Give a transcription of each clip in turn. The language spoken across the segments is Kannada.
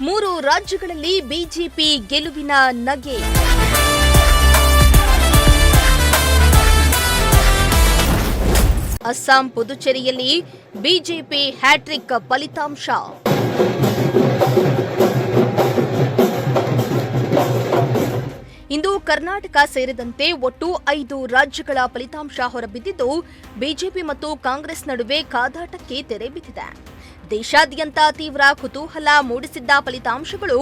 3 ರಾಜ್ಯಗಳಲ್ಲಿ ಬಿಜೆಪಿ ಗೆಲುವಿನ ನಗೆ. ಅಸ್ಸಾಂ, ಪುದುಚೇರಿಯಲ್ಲಿ ಬಿಜೆಪಿ ಹ್ಯಾಟ್ರಿಕ್ ಫಲಿತಾಂಶ. ಇಂದು ಕರ್ನಾಟಕ ಸೇರಿದಂತೆ ಒಟ್ಟು 5 ರಾಜ್ಯಗಳ ಫಲಿತಾಂಶ ಹೊರಬಿದ್ದಿದ್ದು, ಬಿಜೆಪಿ ಮತ್ತು ಕಾಂಗ್ರೆಸ್ ನಡುವೆ ಕಾದಾಟಕ್ಕೆ ತೆರೆ ಬಿದ್ದಿದೆ. ದೇಶಾದ್ಯಂತ ತೀವ್ರ ಕುತೂಹಲ ಮೂಡಿಸಿದ್ದ ಫಲಿತಾಂಶಗಳು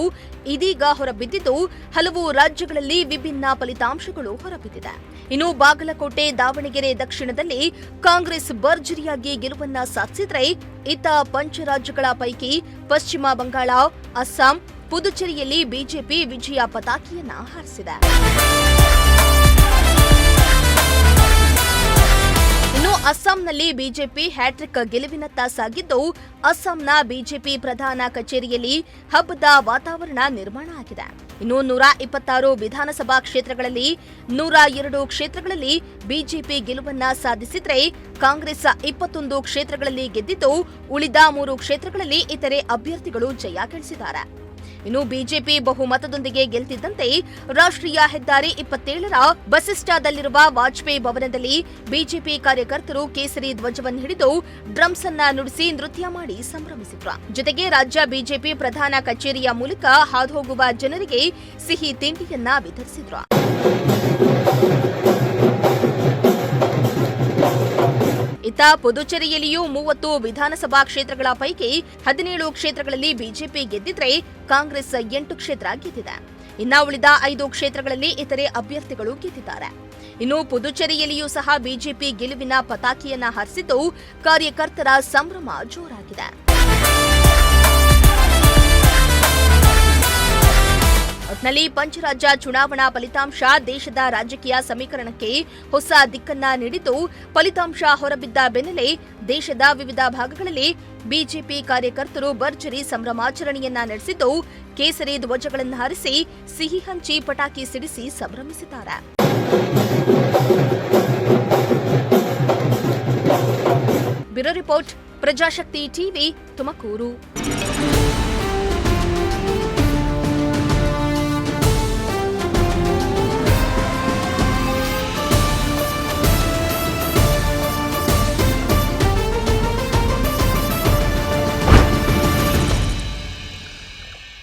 ಇದೀಗ ಹೊರಬಿದ್ದಿದ್ದು, ಹಲವು ರಾಜ್ಯಗಳಲ್ಲಿ ವಿಭಿನ್ನ ಫಲಿತಾಂಶಗಳು ಹೊರಬಿದ್ದಿದೆ. ಇನ್ನು ಬಾಗಲಕೋಟೆ, ದಾವಣಗೆರೆ, ದಕ್ಷಿಣದಲ್ಲಿ ಕಾಂಗ್ರೆಸ್ ಭರ್ಜರಿಯಾಗಿ ಗೆಲುವನ್ನ ಸಾಧಿಸಿದರೆ, ಇತ್ತ ಪಂಚರಾಜ್ಯಗಳ ಪೈಕಿ ಪಶ್ಚಿಮ ಬಂಗಾಳ, ಅಸ್ಸಾಂ, ಪುದುಚೇರಿಯಲ್ಲಿ ಬಿಜೆಪಿ ವಿಜಯ ಪತಾಕೆಯನ್ನ ಹಾರಿಸಿದೆ. ಇನ್ನು ಅಸ್ಸಾಂನಲ್ಲಿ ಬಿಜೆಪಿ ಹ್ಯಾಟ್ರಿಕ್ ಗೆಲುವಿನತ್ತ ಸಾಗಿದ್ದು, ಅಸ್ಸಾಂನ ಬಿಜೆಪಿ ಪ್ರಧಾನ ಕಚೇರಿಯಲ್ಲಿ ಹಬ್ಬದ ವಾತಾವರಣ ನಿರ್ಮಾಣ ಆಗಿದೆ. ಇನ್ನು 126 ವಿಧಾನಸಭಾ ಕ್ಷೇತ್ರಗಳಲ್ಲಿ 102 ಕ್ಷೇತ್ರಗಳಲ್ಲಿ ಬಿಜೆಪಿ ಗೆಲುವನ್ನ ಸಾಧಿಸಿದ್ರೆ, ಕಾಂಗ್ರೆಸ್ 21 ಕ್ಷೇತ್ರಗಳಲ್ಲಿ ಗೆದ್ದಿದ್ದು, ಉಳಿದ 3 ಕ್ಷೇತ್ರಗಳಲ್ಲಿ ಇತರೆ ಅಭ್ಯರ್ಥಿಗಳು ಜಯ ಗಳಿಸಿದ್ದಾರೆ. ಇನ್ನು ಬಿಜೆಪಿ ಬಹುಮತದೊಂದಿಗೆ ಗೆಲ್ತಿದ್ದಂತೆ ರಾಷ್ಟ್ರೀಯ ಹೆದ್ದಾರಿ 27ರ ಬಸಿಸ್ಟಾದಲ್ಲಿರುವ ವಾಜಪೇಯಿ ಭವನದಲ್ಲಿ ಬಿಜೆಪಿ ಕಾರ್ಯಕರ್ತರು ಕೇಸರಿ ಧ್ವಜವನ್ನು ಹಿಡಿದು ಡ್ರಮ್ಸ್ ಅನ್ನ ನುಡಿಸಿ ನೃತ್ಯ ಮಾಡಿ ಸಂಭ್ರಮಿಸಿದ್ರು. ಜೊತೆಗೆ ರಾಜ್ಯ ಬಿಜೆಪಿ ಪ್ರಧಾನ ಕಚೇರಿಯ ಮೂಲಕ ಹಾದುಹೋಗುವ ಜನರಿಗೆ ಸಿಹಿ ತಿಂಡಿಯನ್ನ ವಿತರಿಸಿದ್ರು. ಇತ್ತ ಪುದುಚೇರಿಯಲ್ಲಿಯೂ 30 ವಿಧಾನಸಭಾ ಕ್ಷೇತ್ರಗಳ ಪೈಕಿ 17 ಕ್ಷೇತ್ರಗಳಲ್ಲಿ ಬಿಜೆಪಿ ಗೆದ್ದಿದ್ರೆ, ಕಾಂಗ್ರೆಸ್ 8 ಕ್ಷೇತ್ರ ಗೆದ್ದಿದೆ. ಇನ್ನು ಉಳಿದ 5 ಕ್ಷೇತ್ರಗಳಲ್ಲಿ ಇತರೆ ಅಭ್ಯರ್ಥಿಗಳು ಗೆದ್ದಿದ್ದಾರೆ. ಇನ್ನು ಪುದುಚೇರಿಯಲ್ಲಿಯೂ ಸಹ ಬಿಜೆಪಿ ಗೆಲುವಿನ ಪತಾಕೆಯನ್ನ ಹಾರಿಸಿದ್ದು, ಕಾರ್ಯಕರ್ತರ ಸಂಭ್ರಮ ಜೋರಾಗಿದೆ. ಒಟ್ನಲ್ಲಿ ಪಂಚರಾಜ್ಯ ಚುನಾವಣಾ ಫಲಿತಾಂಶ ದೇಶದ ರಾಜಕೀಯ ಸಮೀಕರಣಕ್ಕೆ ಹೊಸ ದಿಕ್ಕನ್ನ ನೀಡಿದ್ದು, ಫಲಿತಾಂಶ ಹೊರಬಿದ್ದ ಬೆನ್ನಲ್ಲೇ ದೇಶದ ವಿವಿಧ ಭಾಗಗಳಲ್ಲಿ ಬಿಜೆಪಿ ಕಾರ್ಯಕರ್ತರು ಭರ್ಜರಿ ಸಂಭ್ರಮಾಚರಣೆಯನ್ನ ನಡೆಸಿದ್ದು, ಕೇಸರಿ ಧ್ವಜಗಳನ್ನು ಹಾರಿಸಿ ಸಿಹಿ ಹಂಚಿ ಪಟಾಕಿ ಸಿಡಿಸಿ ಸಂಭ್ರಮಿಸಿದ್ದಾರೆ. Bureau report, Prajashakti TV, Tumakuru.